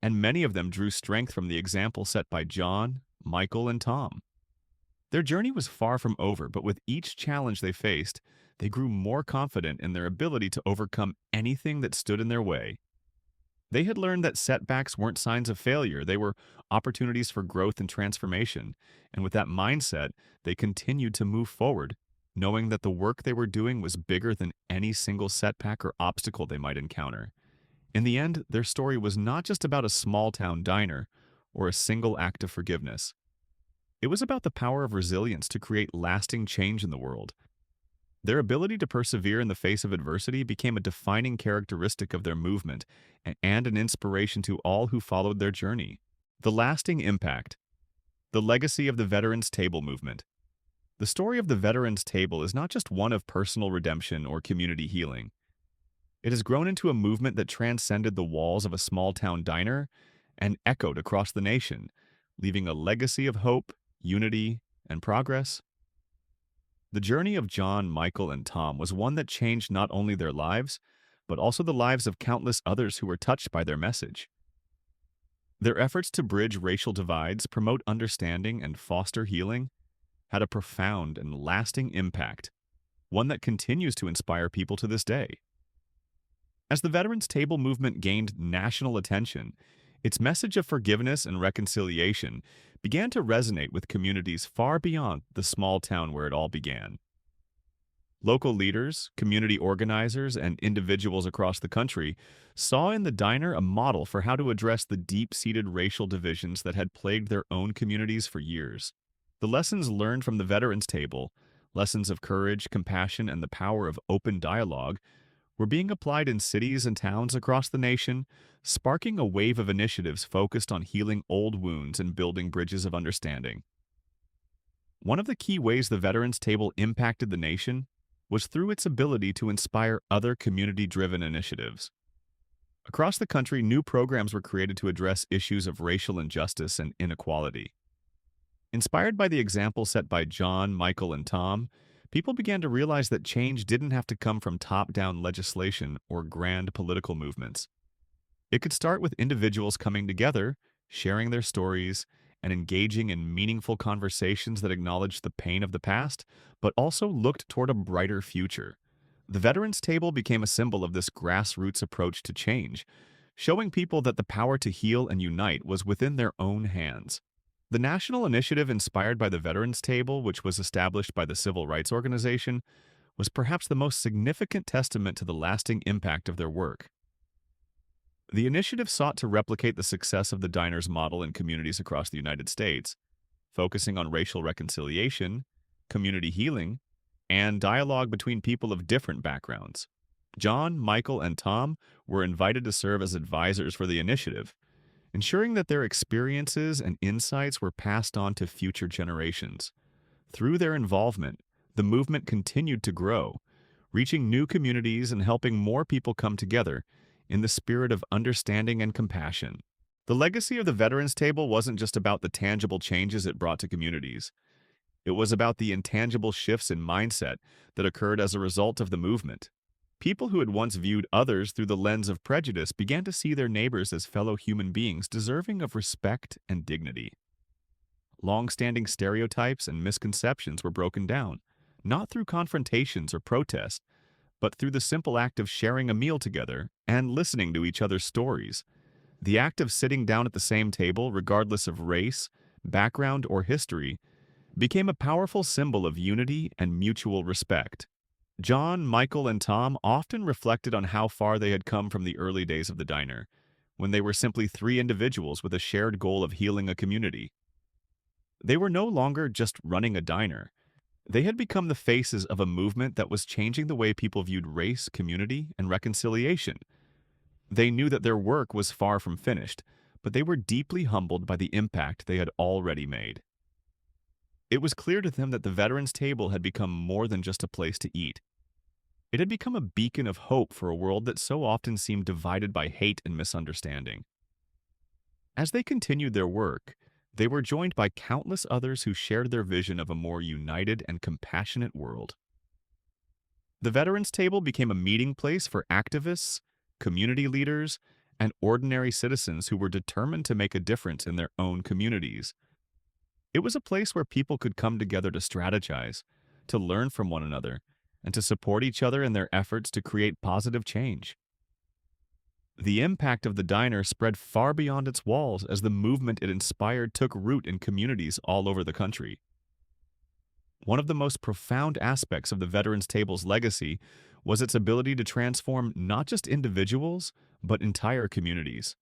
and many of them drew strength from the example set by John, Michael, and Tom. Their journey was far from over, but with each challenge they faced, they grew more confident in their ability to overcome anything that stood in their way. They had learned that setbacks weren't signs of failure, they were opportunities for growth and transformation, and with that mindset, they continued to move forward, knowing that the work they were doing was bigger than any single setback or obstacle they might encounter. In the end, their story was not just about a small-town diner or a single act of forgiveness. It was about the power of resilience to create lasting change in the world. Their ability to persevere in the face of adversity became a defining characteristic of their movement and an inspiration to all who followed their journey. The lasting impact. The legacy of the Veterans Table movement. The story of the Veterans Table is not just one of personal redemption or community healing. It has grown into a movement that transcended the walls of a small-town diner and echoed across the nation, leaving a legacy of hope, unity, and progress. The journey of John, Michael, and Tom was one that changed not only their lives, but also the lives of countless others who were touched by their message. Their efforts to bridge racial divides, promote understanding, and foster healing had a profound and lasting impact, one that continues to inspire people to this day. As the Veterans Table movement gained national attention, its message of forgiveness and reconciliation began to resonate with communities far beyond the small town where it all began. Local leaders, community organizers, and individuals across the country saw in the diner a model for how to address the deep-seated racial divisions that had plagued their own communities for years. The lessons learned from the Veterans Table, lessons of courage, compassion, and the power of open dialogue, were being applied in cities and towns across the nation, sparking a wave of initiatives focused on healing old wounds and building bridges of understanding. One of the key ways the Veterans Table impacted the nation was through its ability to inspire other community-driven initiatives. Across the country, new programs were created to address issues of racial injustice and inequality. Inspired by the example set by John, Michael, and Tom, people began to realize that change didn't have to come from top-down legislation or grand political movements. It could start with individuals coming together, sharing their stories, and engaging in meaningful conversations that acknowledged the pain of the past, but also looked toward a brighter future. The Veterans Table became a symbol of this grassroots approach to change, showing people that the power to heal and unite was within their own hands. The national initiative inspired by the Veterans Table, which was established by the Civil Rights Organization, was perhaps the most significant testament to the lasting impact of their work. The initiative sought to replicate the success of the diners model in communities across the United States, focusing on racial reconciliation, community healing, and dialogue between people of different backgrounds. John, Michael, and Tom were invited to serve as advisors for the initiative, ensuring that their experiences and insights were passed on to future generations. Through their involvement, the movement continued to grow, reaching new communities and helping more people come together in the spirit of understanding and compassion. The legacy of the Veterans Table wasn't just about the tangible changes it brought to communities. It was about the intangible shifts in mindset that occurred as a result of the movement. People who had once viewed others through the lens of prejudice began to see their neighbors as fellow human beings deserving of respect and dignity. Long-standing stereotypes and misconceptions were broken down, not through confrontations or protests, but through the simple act of sharing a meal together and listening to each other's stories. The act of sitting down at the same table, regardless of race, background, or history, became a powerful symbol of unity and mutual respect. John, Michael, and Tom often reflected on how far they had come from the early days of the diner, when they were simply three individuals with a shared goal of healing a community. They were no longer just running a diner. They had become the faces of a movement that was changing the way people viewed race, community, and reconciliation. They knew that their work was far from finished, but they were deeply humbled by the impact they had already made. It was clear to them that the Veterans Table had become more than just a place to eat. It had become a beacon of hope for a world that so often seemed divided by hate and misunderstanding. As they continued their work, they were joined by countless others who shared their vision of a more united and compassionate world. The Veterans Table became a meeting place for activists, community leaders, and ordinary citizens who were determined to make a difference in their own communities. It was a place where people could come together to strategize, to learn from one another, and to support each other in their efforts to create positive change. The impact of the diner spread far beyond its walls as the movement it inspired took root in communities all over the country. One of the most profound aspects of the Veterans Table's legacy was its ability to transform not just individuals, but entire communities.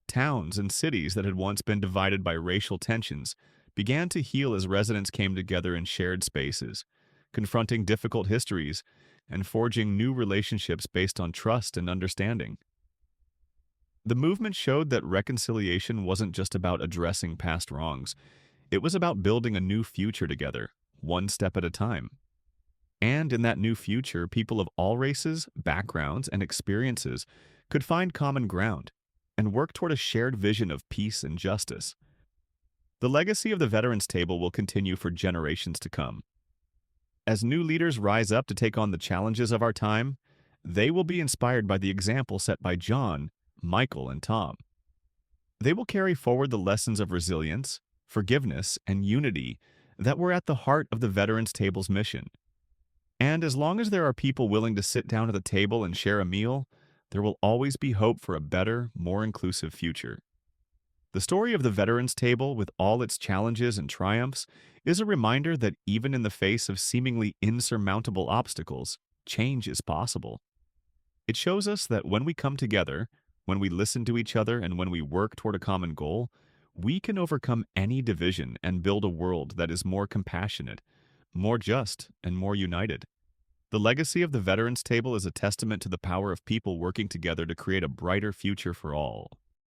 Towns and cities that had once been divided by racial tensions began to heal as residents came together in shared spaces, confronting difficult histories and forging new relationships based on trust and understanding. The movement showed that reconciliation wasn't just about addressing past wrongs, it was about building a new future together, one step at a time. And in that new future, people of all races, backgrounds, and experiences could find common ground and work toward a shared vision of peace and justice. The legacy of the Veterans Table will continue for generations to come. As new leaders rise up to take on the challenges of our time, they will be inspired by the example set by John, Michael, and Tom. They will carry forward the lessons of resilience, forgiveness, and unity that were at the heart of the Veterans Table's mission. And as long as there are people willing to sit down at the table and share a meal, there will always be hope for a better, more inclusive future. The story of the Veterans Table, with all its challenges and triumphs, is a reminder that even in the face of seemingly insurmountable obstacles, change is possible. It shows us that when we come together, when we listen to each other, and when we work toward a common goal, we can overcome any division and build a world that is more compassionate, more just, and more united. The legacy of the Veterans Table is a testament to the power of people working together to create a brighter future for all.